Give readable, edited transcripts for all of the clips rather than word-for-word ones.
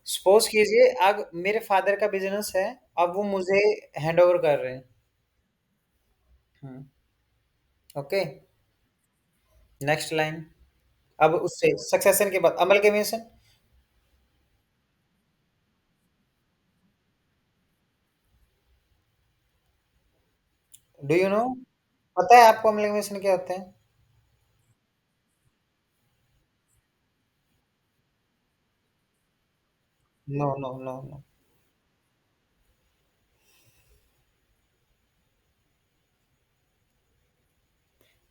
Suppose कीजिए अब मेरे फादर का बिजनेस है, अब वो मुझे हैंड ओवर कर रहे हैं। हम्म। ओके। Next line. अब उससे सक्सेशन के बाद अमलगमेशन। Do you know? पता है आपको अमलगमेशन क्या होता है? No no no no.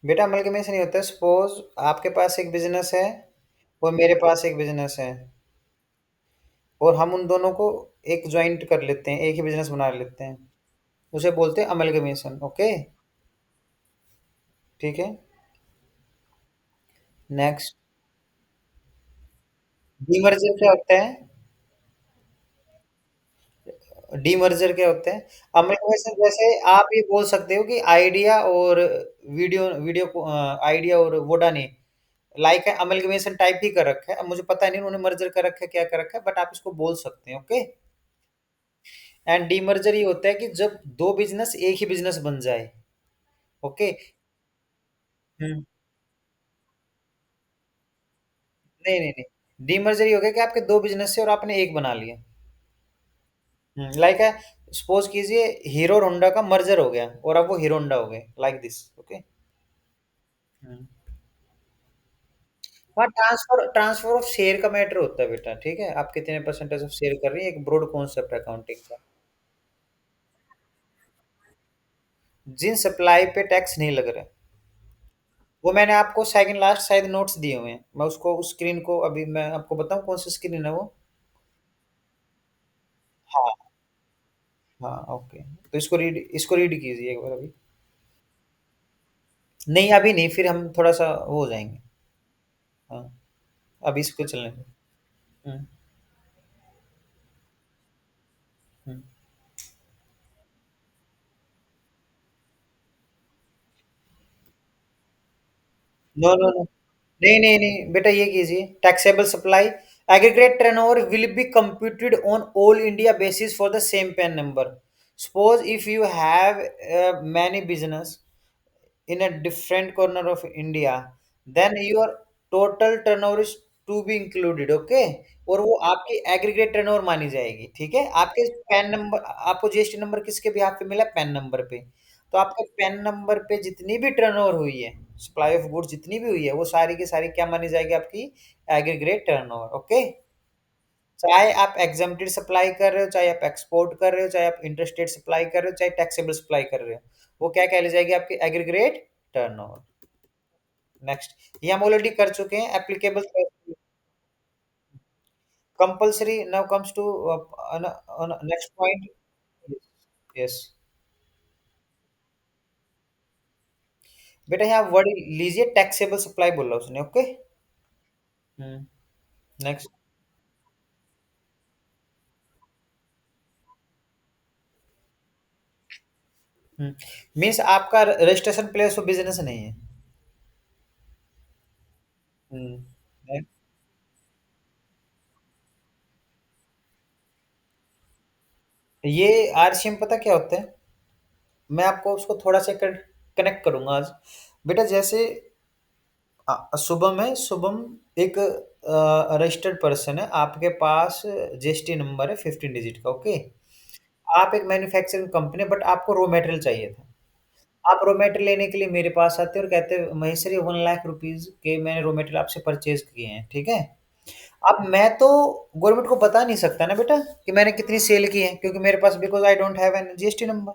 बेटा अमलगमेशन नहीं होता है। सपोज आपके पास एक बिजनेस है और मेरे पास एक बिजनेस है, और हम उन दोनों को एक ज्वाइंट कर लेते हैं, एक ही बिजनेस बना लेते हैं। उसे बोलते हैं अमलगमेशन। ओके। ठीक है। नेक्स्ट। डीमर्जर क्या होता है? डीमर्जर क्या होता है? अमलगमेशन जैसे आप ये बोल सकते हो कि आइडिया और वीडियो वीडियो को आइडिया और वोडा ने लाइक है अमलगमेशन टाइप ही कर रखा है। अब मुझे पता नहीं उन्होंने मर्जर कर रखा है क्या कर रखा है, बट आप इसको बोल सकते हैं। ओके। एंड डीमर्जर ये होता है कि जब दो बिजनेस एक ही बिजनेस बन जाए। ओके। हम्म। नहीं नहीं नहीं, डीमर्जर ये हो गया कि आपके दो बिजनेस से और आपने एक बना लिया। लाइक है, सपोज कीजिए हीरो और होंडा का मर्जर हो गया और अब वो हीरो होंडा हो गए, लाइक दिस। ओके। हम्म। हाँ, ट्रांसफर ट्रांसफर ऑफ शेयर का मैटर होता है बेटा। ठीक है, आप कितने परसेंटेज ऑफ शेयर कर रही है, एक ब्रॉड कॉन्सेप्ट है अकाउंटिंग का। जिन सप्लाई पे टैक्स नहीं लग रहा, वो मैंने आपको सेकंड लास्ट शायद नोट्स दिए हुए हैं। मैं उसको उस स्क्रीन को अभी मैं आपको बताऊं कौन सी स्क्रीन है वो। हाँ हाँ। ओके। तो इसको रीड कीजिए एक बार अभी। नहीं अभी नहीं, फिर हम थोड़ा सा वो हो जाएंगे। हाँ, अभी इसको चलने दो। Hmm. Hmm. No no no. नहीं नहीं नहीं बेटा, ये कीजिए taxable supply aggregate turnover will be computed on all India basis for the same PAN number. Suppose if you have many business in a different corner of India, then your total turnover is to be included. Okay. और वो आपकी aggregate turnover मानी जाएगी। ठीक है, आपके pan number, आपको GST number किसके भी पे मिला? पैन नंबर पे। तो आपके पैन नंबर पे जितनी भी टर्नओवर हुई है, सप्लाई ऑफ गुड्स जितनी भी हुई है, वो सारी की सारी क्या मानी जाएगी? आपकी एग्रीगेट टर्नओवर। ओके। चाहे आप एग्जम्प्टेड सप्लाई कर रहे हो, चाहे आप एक्सपोर्ट कर रहे हो, चाहे आप इंटरस्टेट सप्लाई कर रहे हो, चाहे टैक्सेबल सप्लाई कर रहे हो, वो क्या कहली जाएगी? आपकी एग्रीगेट टर्नओवर। नेक्स्ट, ये हम ऑलरेडी कर चुके हैं। Applicable compulsory now comes to next point. Yes. बेटा यहाँ वर्ड लीजिए, टैक्सेबल सप्लाई बोला उसने। ओके। हम्म। नेक्स्ट। मीन्स आपका रजिस्ट्रेशन प्लेस ऑफ बिजनेस नहीं है। हम्म। ये आरसीएम पता क्या होता है? मैं आपको उसको थोड़ा सा कनेक्ट करूंगा आज। बेटा जैसे शुभम है, शुभम एक रजिस्टर्ड पर्सन है, आपके पास जीएसटी नंबर है 15 डिजिट का। ओके। आप एक मैन्युफैक्चरिंग कंपनी, बट आपको रॉ मटेरियल चाहिए था। आप रॉ मटेरियल लेने के लिए मेरे पास आते हैं और कहते हैं महेश सर ये 1 लाख रुपीज के मैंने रॉ मटेरियल आपसे परचेज किए हैं। ठीक है। अब मैं तो गवर्नमेंट को बता नहीं सकता ना बेटा कि मैंने कितनी सेल की है, क्योंकि मेरे पास because I don't have an GST number.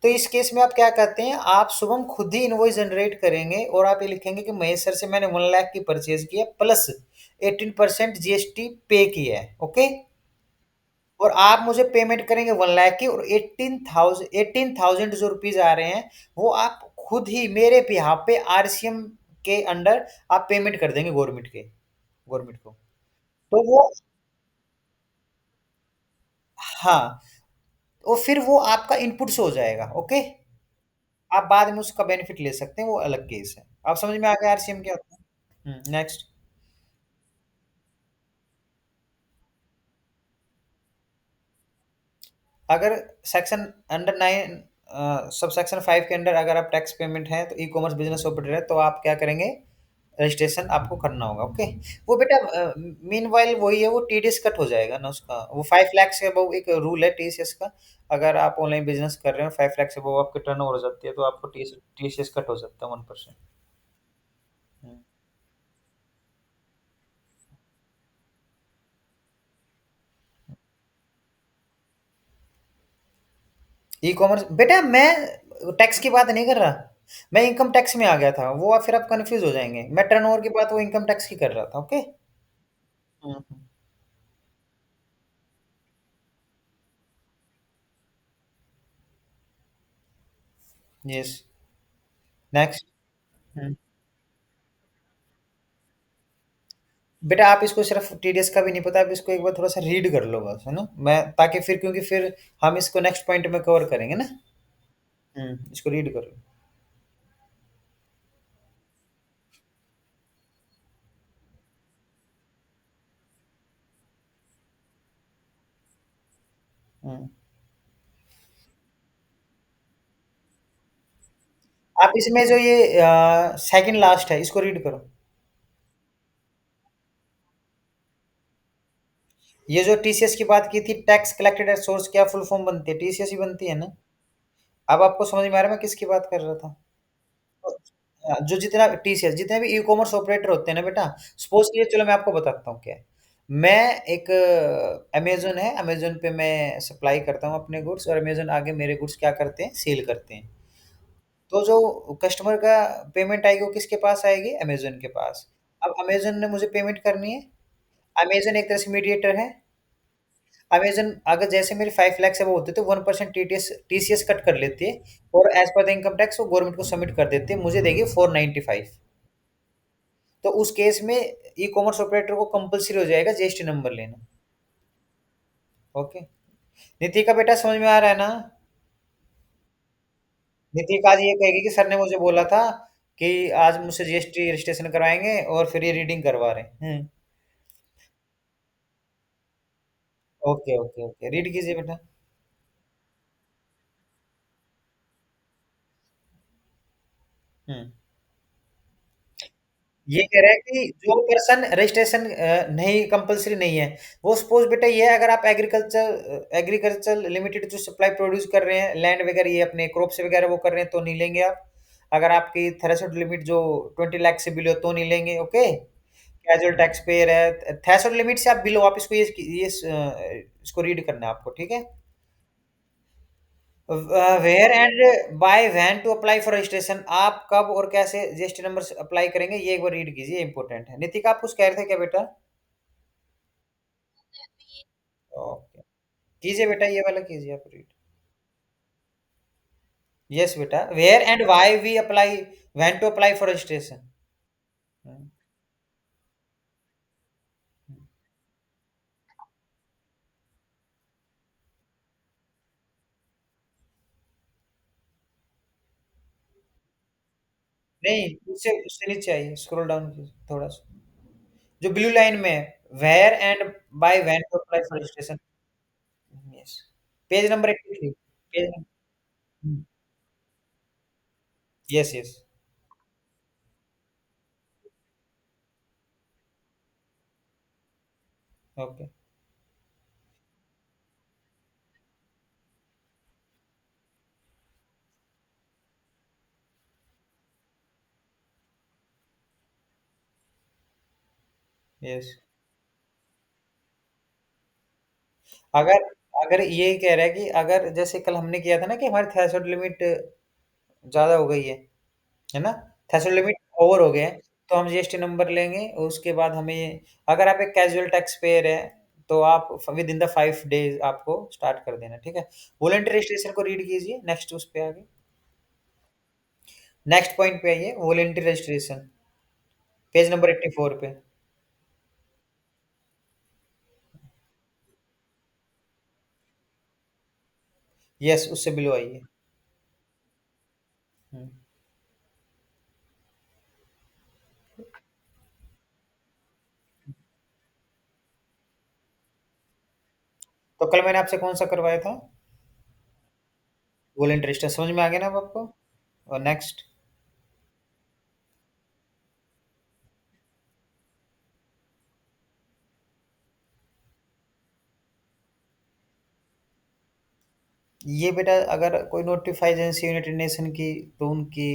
तो इस केस में आप क्या करते हैं, आप शुभम खुद ही इनवॉइस जनरेट करेंगे और आप ये लिखेंगे कि महेश सर से मैंने 1 लाख की परचेज की है, प्लस 18% जीएसटी पे किया है। ओके। और आप मुझे पेमेंट करेंगे 1 लाख की, और 18,000 जो रुपीज आ रहे हैं, वो आप खुद ही मेरे बिहाफ पे आरसीएम के अंडर आप पेमेंट कर देंगे गवर्नमेंट को। तो वो, हाँ, तो फिर वो आपका इनपुट से हो जाएगा। ओके। आप बाद में उसका बेनिफिट ले सकते हैं, वो अलग केस है। आप समझ में आ गया आरसीएम क्या होता है? नेक्स्ट। अगर सेक्शन अंडर 9 सब सेक्शन 5 के अंडर अगर आप टैक्स पेमेंट है तो ई कॉमर्स बिजनेस ऑपरेटर है तो आप क्या करेंगे, रजिस्ट्रेशन आपको करना होगा। ओके। वो बेटा मीनवाइल वही है, वो टीडीएस कट हो जाएगा ना उसका, वो 5 लाख से अबव एक रूल है टीसीएस का। अगर आप ऑनलाइन बिजनेस कर रहे हो 5 लाख से अबव आपके टर्न ओवर हो जाती है तो आपको टीसीएस कट हो सकता है 1%। ई कॉमर्स बेटा मैं टैक्स की बात नहीं कर रहा, मैं इनकम टैक्स में आ गया था, वो आप फिर आप कंफ्यूज हो जाएंगे, मैं टर्नओवर की बात वो इनकम टैक्स की कर रहा था। ओके। हम्म। यस। नेक्स्ट। बेटा आप इसको सिर्फ टीडीएस का भी नहीं पता, आप इसको एक बार थोड़ा सा रीड कर लो बस, है ना, मैं ताकि फिर, क्योंकि फिर हम इसको नेक्स्ट पॉइंट में कवर करेंगे ना। इसको रीड कर लो। हम्म। आप इसमें जो ये सेकंड लास्ट है इसको रीड करो। ये जो टीसीएस की बात की थी, टैक्स कलेक्टेड एट सोर्स, क्या फुल फॉर्म बनती है, टीसीएस ही बनती है ना। अब आपको समझ में आ रहा है मैं किसकी बात कर रहा था। जो जितना टीसीएस, जितने भी ई कॉमर्स ऑपरेटर होते हैं ना बेटा, सपोज करिए, चलो मैं आपको बताता हूँ क्या है। मैं एक अमेजोन है, अमेजोन पे मैं सप्लाई करता हूँ अपने गुड्स, और अमेजोन आगे मेरे गुड्स क्या करते हैं, सेल करते हैं। तो जो कस्टमर का पेमेंट आएगी वो किसके पास आएगी, अमेजोन के पास। अब अमेजोन ने मुझे पेमेंट करनी है, अमेजन एक तरह से मीडिएटर है। अमेजन अगर जैसे मेरे 5 लाख से वो होते तो 1% टीसीएस कट कर लेती है, और as per the income tax वो गवर्नमेंट को सबमिट कर देती है, मुझे देगी 495। तो उस केस में ई कॉमर्स ऑपरेटर को कंपलसरी हो जाएगा जीएसटी नंबर लेना। ओके। नितिका बेटा समझ में आ रहा है ना। नितिका आज ये कहेगी कि सर ने मुझे बोला था कि आज मुझसे जीएसटी रजिस्ट्रेशन करवाएंगे और फिर ये रीडिंग करवा रहे हैं। ओके ओके ओके, रीड कीजिए बेटा। हम्म। ये कह रहा है कि जो पर्सन रजिस्ट्रेशन नहीं, कंपलसरी नहीं है, वो सपोज बेटा ये है, अगर आप एग्रीकल्चर लिमिटेड जो सप्लाई प्रोड्यूस कर रहे हैं, लैंड वगैरह ये अपने क्रॉप्स वगैरह वो कर रहे हैं तो नहीं लेंगे आप। अगर आपकी थ्रेशोल्ड लिमिट जो 20 लाख से बिलो तो नहीं लेंगे। ओके। कैजुअल टैक्स पेयर है, थ्रेशोल्ड लिमिट से आप बिलो, आप इसको इसको रीड करना है आपको, ठीक है। Where and by when to apply for registration, आप कब और कैसे जीएसटी नंबर अप्लाई करेंगे ये एक बार रीड कीजिए, इंपॉर्टेंट है। नितिका आप कुछ कह रहे थे क्या बेटा। ओके। कीजिए बेटा, ये वाला कीजिए आप रीड। यस बेटा, where and why we apply, when to apply for registration. नहीं, उससे उससे नीचे आइए, स्क्रॉल डाउन कीजिए थोड़ा सा, जो ब्लू लाइन में है, where and by when to apply for registration. Yes. Page number 83। Page. Yes yes. Okay. Yes. अगर अगर ये कह रहा है कि अगर जैसे कल हमने किया था ना कि हमारी थ्रेशोल्ड लिमिट ज्यादा हो गई है ना, थ्रेशोल्ड लिमिट ओवर हो गए हैं, तो हम जीएसटी नंबर लेंगे, और उसके बाद हमें, अगर आप एक कैजुअल टैक्स पेयर है तो आप विद इन द 5 डेज आपको स्टार्ट कर देना, ठीक है। वॉलंटरी रजिस्ट्रेशन को रीड कीजिए, नेक्स्ट उस पे आगे, नेक्स्ट पॉइंट पे आइए, वॉलंटरी रजिस्ट्रेशन, पेज नंबर 84 पे। यस, उससे बिलो आइए। हम्म। तो कल मैंने आपसे कौन सा करवाया था। वॉलेंटरी स्टेटस समझ में आ गया ना अब आपको? और नेक्स्ट, ये बेटा अगर कोई नोटिफाइड एजेंसी यूनाइटेड नेशन की, तो उनकी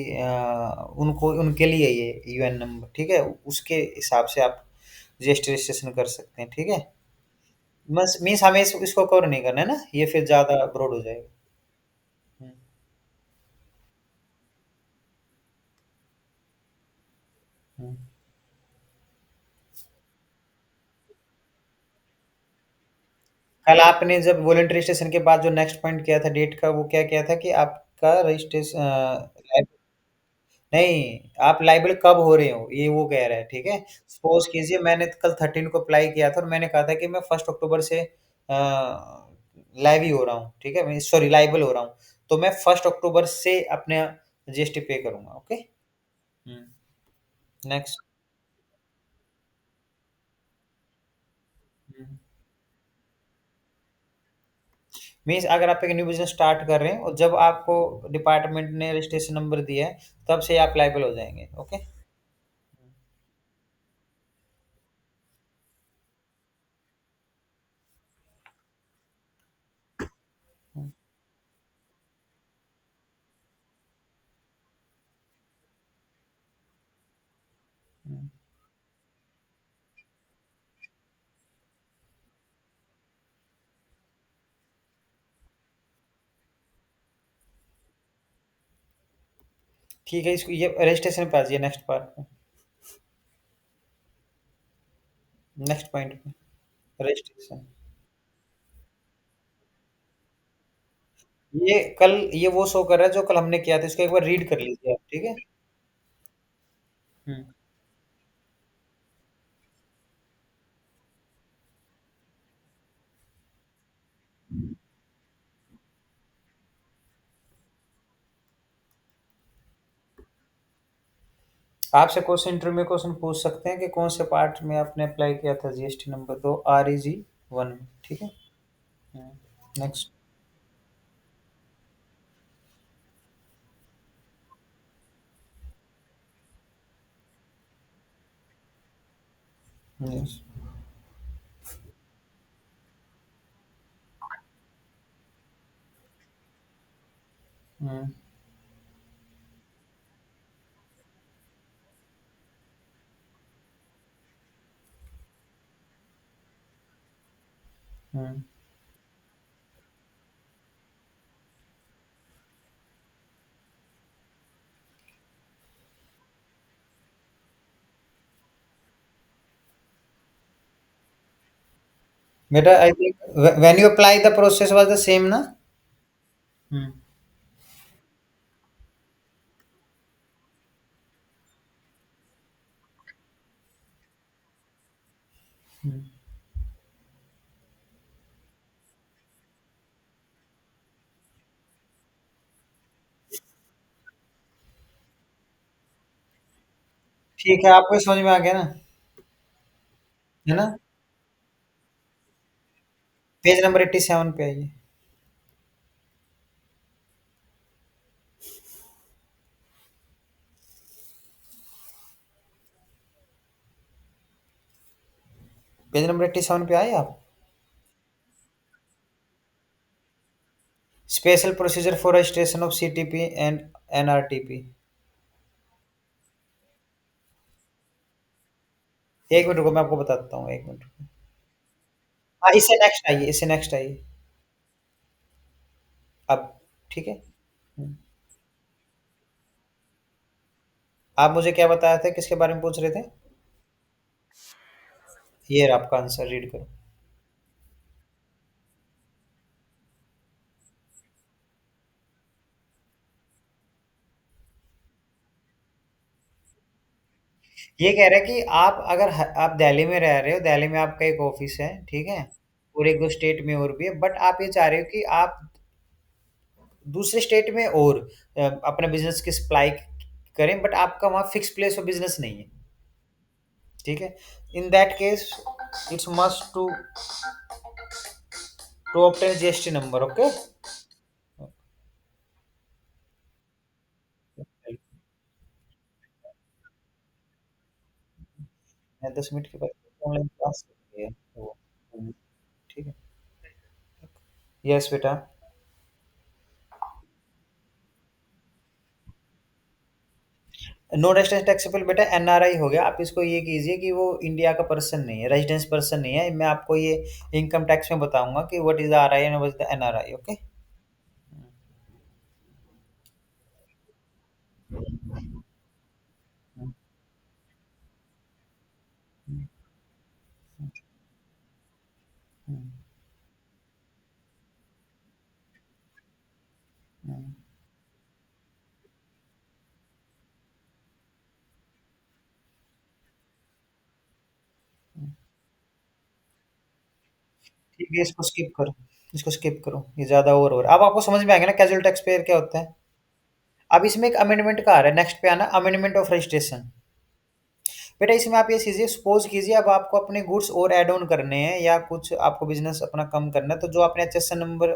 उनको उनके लिए ये यूएन नंबर, ठीक है, उसके हिसाब से आप जीएसटी रजिस्ट्रेशन कर सकते हैं, ठीक है। बस मीन्स हमें इसको कवर नहीं करना है ना, ये फिर ज्यादा ब्रॉड हो जाएगा। हम्म, हम्म। कल आपने जब वॉलंटरी रजिस्ट्रेशन के बाद जो नेक्स्ट पॉइंट किया था डेट का, वो क्या किया था कि आपका रजिस्ट्रेशन, नहीं, आप लाइबल कब हो रहे हो ये वो कह रहा है, ठीक है। सपोज कीजिए मैंने कल 13 को अप्लाई किया था और मैंने कहा था कि मैं 1 अक्टूबर से लाइव ही हो रहा हूँ, ठीक है, सॉरी लाइबल हो रहा हूँ, तो मैं 1 अक्टूबर से अपने जीएसटी पे करूंगा, ओके। नेक्स्ट। मीन्स अगर आप एक न्यू बिजनेस स्टार्ट कर रहे हैं और जब आपको डिपार्टमेंट ने रजिस्ट्रेशन नंबर दिया है, तब से आप लाइबल हो जाएंगे, ओके। ठीक है, इसको ये रजिस्ट्रेशन पे आ जाइए, नेक्स्ट पार्ट पे, नेक्स्ट पॉइंट पे, रजिस्ट्रेशन। ये वो शो कर रहा है जो कल हमने किया था, इसको एक बार रीड कर लीजिए आप, ठीक है। हम्म। आपसे क्वेश्चन इंटरव्यू में क्वेश्चन पूछ सकते हैं कि कौन से पार्ट में आपने अप्लाई किया था जीएसटी नंबर, तो REG 1 में, ठीक है। नेक्स्ट। यस। हम्म, हम्म। बेटा I think when you apply the process was the same ना। हम्म, हम्म। ठीक है, आपको समझ में आ गया ना, है ना। पेज नंबर 87 पे आइए। पेज नंबर 87 पे आए आप। Special procedure for registration of CTP and NRTP। एक मिनट रुको, मैं आपको बताता हूँ, एक मिनट। हाँ, इससे नेक्स्ट आइए, इससे नेक्स्ट आइए अब, ठीक है। हम्म। आप मुझे क्या बताया था, किसके बारे में पूछ रहे थे? ये रहा आपका आंसर, रीड करो। ये कह रहा है कि आप अगर आप दिल्ली में रह रहे हो, दिल्ली में आपका एक ऑफिस है, ठीक है, और एक दो स्टेट में और भी है, बट आप ये चाह रहे हो कि आप दूसरे स्टेट में और अपने बिजनेस की सप्लाई करें, बट आपका वहाँ फिक्स प्लेस ऑफ बिजनेस नहीं है, ठीक है। In that case it's must to obtain GST number, okay. मैं 10 मिनट के बाद ऑनलाइन क्लास है वो। ठीक है। यस बेटा। नो रेजिडेंस टैक्सेबल बेटा एनआरआई हो गया। आप इसको ये कीजिए कि वो इंडिया का पर्सन नहीं है, रेजिडेंस पर्सन नहीं है। मैं आपको ये इनकम टैक्स में बताऊंगा कि what is are I and what is the NRI. Okay. ठीक है, इसको स्किप करो। इसको स्किप करो, ये ज्यादा ओवर हो रहा है। अब आपको समझ में आएगा ना कैजुअल टैक्स पेयर क्या होता है। अब इसमें एक अमेंडमेंट का आ रहा है, नेक्स्ट पे आना अमेंडमेंट ऑफ रजिस्ट्रेशन। बेटा इसमें आप ये चीज़ें सपोज कीजिए, अब आपको अपने गुड्स और ऐड ऑन करने हैं या कुछ आपको बिजनेस अपना कम करना है, तो जो आपने एचएसएन नंबर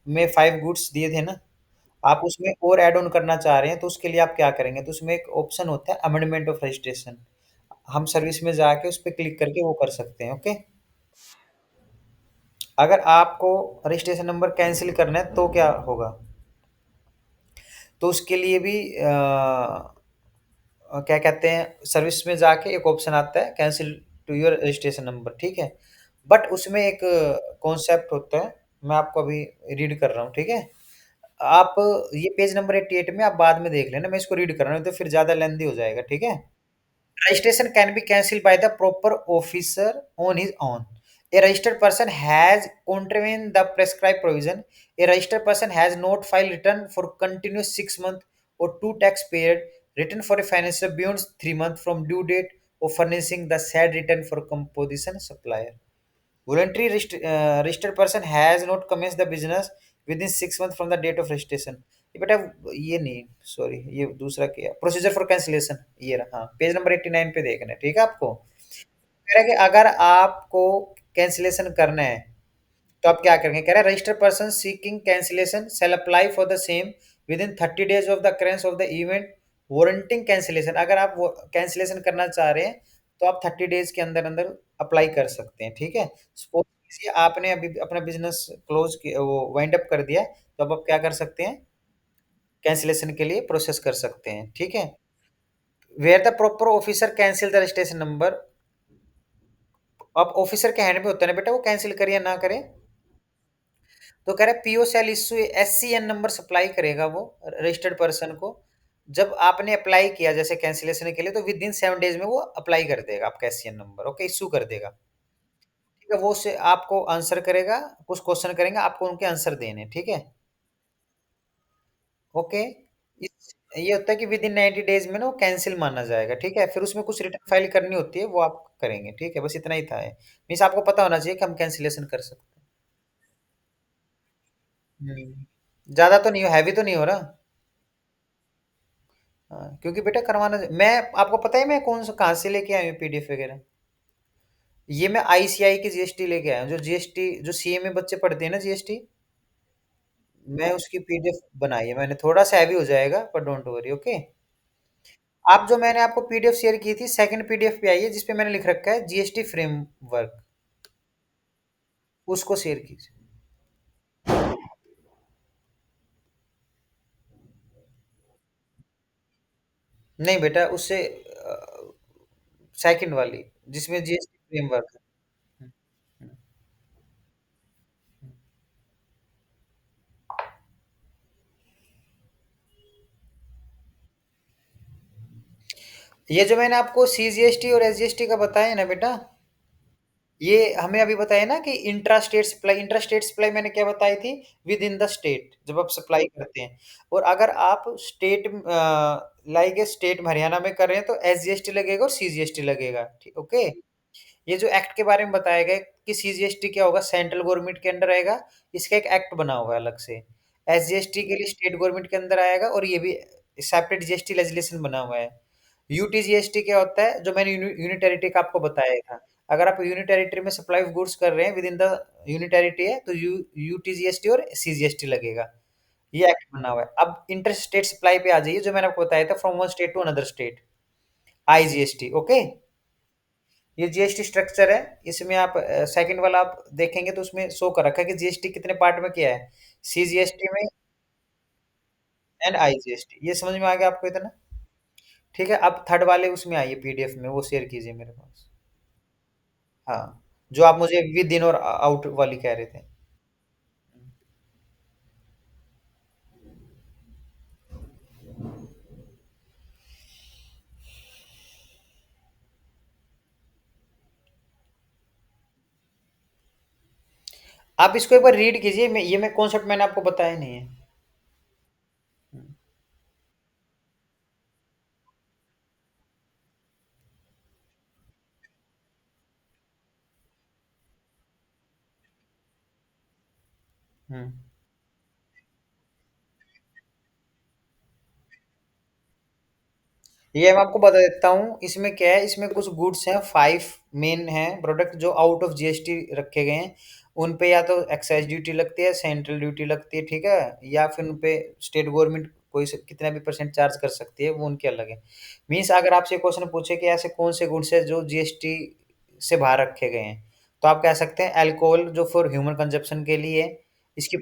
में 5 गुड्स दिए थे ना, आप उसमें और ऐड ऑन करना चाह रहे हैं, तो उसके लिए आप क्या करेंगे, तो उसमें एक ऑप्शन होता है अमेंडमेंट ऑफ रजिस्ट्रेशन। हम सर्विस में जाके उस पर क्लिक करके वो कर सकते हैं। ओके। अगर आपको रजिस्ट्रेशन नंबर कैंसिल करना है तो क्या होगा, तो उसके लिए भी क्या कहते हैं, सर्विस में जाके एक ऑप्शन आता है cancel two your registration number. ठीक है। बट उसमें एक कॉन्सेप्ट होता है, मैं आपको अभी रीड कर रहा हूँ। ठीक है। आप ये पेज नंबर 88 में आप बाद में देख लेना, मैं इसको रीड कर रहा हूँ तो फिर ज्यादा लेंदी हो जाएगा। ठीक है। Registration can be cancelled by the proper officer on his own. A registered person has contravened the prescribed provision. A registered person has not filed return for continuous 6 months or two tax period, return for a financial beyond 3 months from due date of furnishing the said return for composition supplier. Voluntary registered person has not commenced the business within 6 months from the date of registration. ये बेटा ये नहीं, sorry ये दूसरा क्या, procedure for cancellation ये रहा। हाँ, पेज नंबर 89 पे देखना है। ठीक है। आपको कह रहा है कि अगर आपको कैंसिलेशन करना है तो आप क्या करेंगे, कह रहा है registered person seeking cancellation shall apply for the same within 30 days of the occurrence of the event warranting cancellation. अगर आप वो कैंसिलेशन करना चाह रहे हैं तो आप 30 days के अंदर अंदर अप्लाई कर सकते हैं। ठीक है। सपोज कीजिए आपने अभी अपना बिजनेस क्लोज किया, वो वाइंड अप कर दिया, तो अब आप क्या कर सकते हैं, कैंसिलेशन के लिए प्रोसेस कर सकते हैं। ठीक है। Where the proper officer cancel the registration number. अब ऑफिसर के हैंड में होता है ना बेटा, वो कैंसिल करे या ना करे। तो कह रहा है PO shall issue SCN number supply करेगा वो रजिस्टर्ड पर्सन को। जब आपने अप्लाई किया जैसे कैंसिलेशन के लिए, तो विद इन 7 डेज में वो अप्लाई कर देगा आपका एससीएन नंबर। ओके, इशू कर देगा। ठीक है। वो उससे आपको आंसर करेगा, कुछ क्वेश्चन करेंगे, आपको उनके आंसर देने। ठीक है। ओके। ये होता है कि विद इन 90 डेज में ना वो कैंसिल माना जाएगा। ठीक है। फिर उसमें कुछ रिटर्न फाइल करनी होती है, वो आप करेंगे। ठीक है, बस इतना ही था। मीन्स आपको पता होना चाहिए कि हम कैंसिलेशन कर सकते हैं। ज्यादा तो नहीं हो, हैवी तो नहीं हो रहा। हाँ, क्योंकि बेटा करवाना, मैं आपको पता है मैं कौन सा कहाँ से लेके आया हूँ पीडीएफ वगैरह। ये मैं आईसीआई की जीएसटी लेके आया हूँ, जो जीएसटी जो सीए में बच्चे पढ़ते हैं ना जीएसटी, मैं उसकी पीडीएफ बनाई है मैंने। थोड़ा सा हैवी हो जाएगा पर डोंट वरी। ओके। आप जो मैंने आपको पीडीएफ शेयर की थी, सेकंड पीडीएफ पे आई है जिसपे मैंने लिख रखा है जीएसटी फ्रेमवर्क, उसको शेयर कीजिए। नहीं बेटा, उससे सेकंड वाली जिसमें जीएसटी फ्रेमवर्क है। ये जो मैंने आपको सीजीएसटी और एसजीएसटी का बताया है ना बेटा, ये हमें अभी बताया ना कि intra state supply. Intra state supply मैंने क्या बताई थी, विद इन द स्टेट जब आप सप्लाई करते हैं। और अगर आप स्टेट लाइक स्टेट में हरियाणा में कर रहे हैं तो एसजीएसटी लगेगा और सीजीएसटी लगेगा। ठीक। ओके। ये जो एक्ट के बारे में बताया गया कि सीजीएसटी क्या होगा, सेंट्रल गवर्नमेंट के अंडर आएगा, इसका एक एक्ट बना हुआ है अलग से। एसजीएसटी के लिए स्टेट गवर्नमेंट के अंदर आएगा, और ये भी सेपरेट जीएसटी लेजिस्लेशन बना हुआ है। यूटीजीएसटी क्या होता है, जो मैंने यूनिटेरिटी का आपको बताया था। अगर आप यूनिटेरिटरी में सप्लाई ऑफ गुड्स कर रहे हैं विद इन द यूनिटेरिटी है, तो यूटीजीएसटी और सीजीएसटी लगेगा। ये एक्ट बना हुआ है। अब इंटर स्टेट सप्लाई पे आ जाइए, जो मैंने आपको बताया था, from one state to another state, IGST. Okay. ये जीएसटी स्ट्रक्चर है। इसमें आप सेकंड वाला आप देखेंगे तो उसमें शो कर रखा है कि जीएसटी कितने पार्ट में किया है, सी जीएसटी में एंड आई जीएसटी। ये समझ में आ गया आपको इतना? ठीक है, अब थर्ड वाले उसमें आइए, पीडीएफ में वो शेयर कीजिए मेरे पास। हाँ, जो आप मुझे विद इन और आउट वाली कह रहे थे। आप इसको एक बार रीड कीजिए, मैं कॉन्सेप्ट मैंने आपको बताया नहीं है। हम्म। ये मैं आपको बता देता हूँ, इसमें क्या है, इसमें कुछ गुड्स हैं, 5 मेन हैं प्रोडक्ट जो आउट ऑफ जीएसटी रखे गए हैं। उन पे या तो एक्साइज ड्यूटी लगती है, सेंट्रल ड्यूटी लगती है, ठीक है, या फिर उन पे स्टेट गवर्नमेंट कोई कितना भी परसेंट चार्ज कर सकती है, वो उनके अलग है। मीन्स अगर आपसे क्वेश्चन पूछे कि ऐसे कौन से गुड्स है जो जीएसटी से बाहर रखे गए हैं, तो आप कह सकते हैं अल्कोहल जो फॉर ह्यूमन कंजप्शन के लिए है। इसकी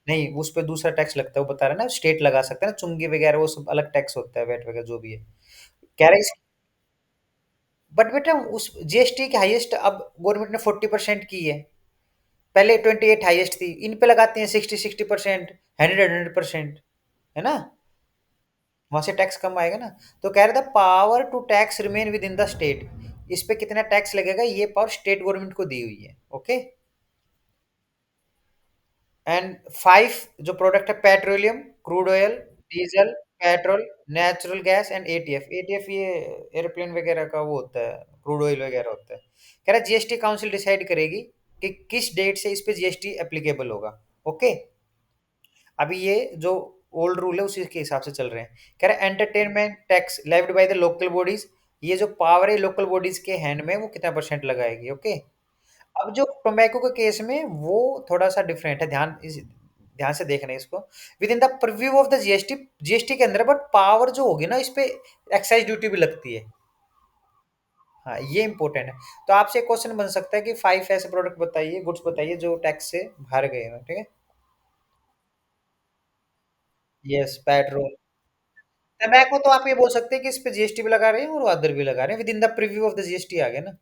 नहीं, उस पे दूसरा टैक्स लगता है, वो बता रहा है ना, स्टेट लगा सकता है ना, चुंगी वगैरह वो सब अलग टैक्स होता है, वैट वगैरह जो भी है। कह रहे बट बेटा उस जीएसटी की हाईएस्ट अब गवर्नमेंट ने 40% की है। पहले 28 हाईएस्ट थी, इन पे लगाते हैं 60% 100% है ना, वहां से टैक्स कम आएगा ना। तो कह रहे थे power to tax remain within the state, इस पे कितना टैक्स लगेगा ये पावर स्टेट गवर्नमेंट को दी हुई है, ओके। एंड 5 जो प्रोडक्ट है, petroleum, crude oil, diesel, petrol, natural gas and ETF. ETF ये एयरप्लेन वगैरह का वो होता है, क्रूड ऑयल वगैरह होता है। कह रहा है जीएसटी काउंसिल डिसाइड करेगी कि किस डेट से इस पे जीएसटी एप्लीकेबल होगा, ओके। अभी ये जो ओल्ड रूल है उसी के हिसाब से चल रहे हैं। कह रहा है entertainment tax levied by the local bodies, ये जो पावर है लोकल बॉडीज के हैंड में, वो कितना परसेंट लगाएगी, ओके। अब जो टोबैको के केस में वो थोड़ा सा डिफरेंट है, ध्यान से देखना है इसको। With in the preview of the GST, GST के अंदर बट पावर जो होगी ना, इस पे एक्साइज ड्यूटी भी लगती है। हाँ, ये इंपॉर्टेंट है। तो आपसे क्वेश्चन बन सकता है कि 5 ऐसे प्रोडक्ट बताइए, गुड्स बताइए जो टैक्स से बाहर गए हैं, ठीक है। Yes, petrol. टोबैको तो आप ये बोल सकते हैं कि इस पे जीएसटी भी लगा रहे हैं और अदर भी लगा रहे हैं, within the preview of the GST आ गया ना।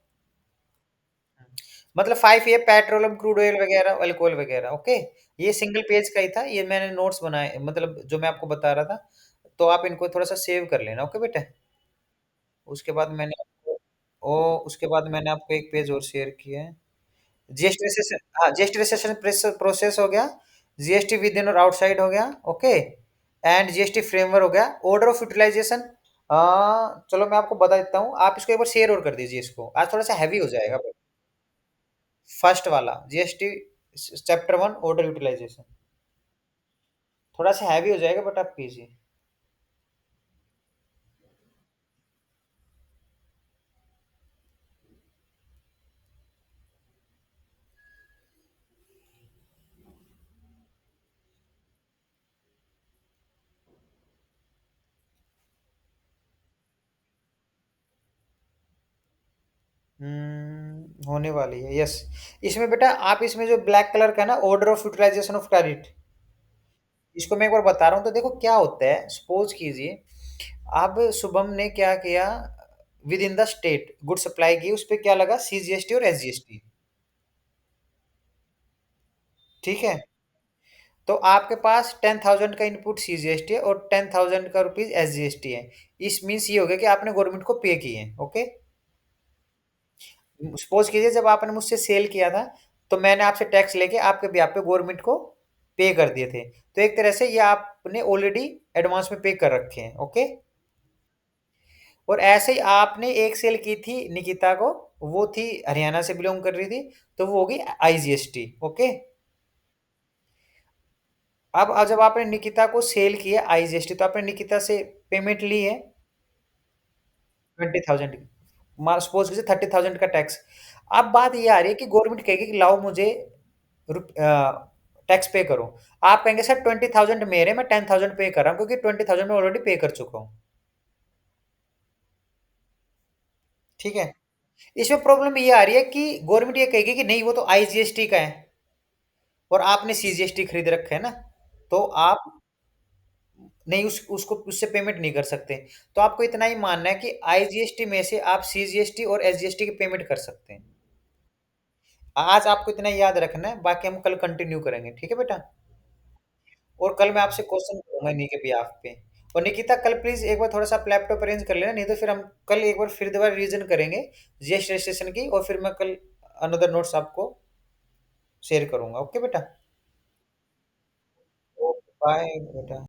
मतलब 5 ये पेट्रोलियम, क्रूड ऑयल वगैरह, अल्कोहल वगैरह, ओके। ये सिंगल पेज का ही था, ये मैंने नोट्स बनाए, मतलब जो मैं आपको बता रहा था। तो आप इनको थोड़ा सा सेव कर लेना, ओके बेटा। उसके बाद मैंने आपको उसके बाद मैंने आपको एक पेज और शेयर किया है। जीएसटी रजिस्ट्रेशन, हाँ, जीएसटी रजिस्ट्रेशन प्रोसेस हो गया, जीएसटी विद इन और आउटसाइड हो गया, ओके। एंड जीएसटी फ्रेमवर्क हो गया, ऑर्डर ऑफ यूटिलाइजेशन। चलो मैं आपको बता देता हूँ, आप इसको एक बार शेयर और कर दीजिए, इसको आज थोड़ा सा हैवी हो जाएगा। फर्स्ट वाला जीएसटी चैप्टर 1 ऑर्डर यूटिलाइजेशन थोड़ा सा हैवी हो जाएगा, बट आप कीजिए। होने वाली है, यस। इसमें बेटा आप इसमें जो ब्लैक कलर का है ना, order of utilisation of credit, इसको मैं एक बार बता रहा हूँ। तो देखो क्या होता है, सपोज कीजिए अब शुभम ने क्या किया, with in the state good supply की, उस पर क्या लगा, सीजीएसटी और एसजीएसटी, ठीक है। तो आपके पास 10,000 का इनपुट सीजीएसटी है और 10,000 का रुपीज एसजीएसटी है। इस मीन्स ये हो गया कि आपने गवर्नमेंट को पे किए हैं, ओके। सपोज कीजिए जब आपने मुझसे सेल किया था, तो मैंने आपसे टैक्स लेके आपके ब्याह पे गवर्नमेंट को पे कर दिए थे। तो एक तरह से ये आपने ऑलरेडी एडवांस में पे कर रखे हैं, ओके। और ऐसे ही आपने एक सेल की थी निकिता को, वो थी हरियाणा से बिलोंग कर रही थी, तो वो होगी आईजीएसटी, ओके। अब जब आपने निकिता को सेल किया आईजीएसटी, तो आपने निकिता से पेमेंट ली है 20,000 की, सपोज कीजिए 30,000 का टैक्स। अब बात ये आ रही है कि गवर्नमेंट कहेगी कि लाओ मुझे टैक्स पे करो। आप कहेंगे सर 20,000 मेरे, मैं 10,000 पे कर रहा हूँ क्योंकि 20,000 में ऑलरेडी पे कर चुका हूँ। ठीक है। इसमें प्रॉब्लम ये आ रही है कि गवर्नमेंट ये कहेगी कि नहीं वो तो आईजीएसटी का है और आपने सीजीएसटी खरीद रखा है ना, तो आप नहीं उसको उससे पेमेंट नहीं कर सकते। तो आपको इतना ही मानना है कि आईजीएसटी में से आप सीजीएसटी और एसजीएसटी की पेमेंट कर सकते हैं। आज आपको इतना ही याद रखना है, बाकी हम कल कंटिन्यू करेंगे, ठीक है बेटा। और कल मैं आपसे क्वेश्चन करूंगा इन्हीं के बिहाफ पे। और निकिता कल प्लीज एक बार थोड़ा सा लैपटॉप अरेंज कर लेना, नहीं तो फिर हम कल एक बार फिर दोबारा रिवीजन करेंगे जीएस रजिस्ट्रेशन की, और फिर मैं कल अनदर नोट्स आपको शेयर करूंगा। ओके बेटा। ओके बाय बेटा।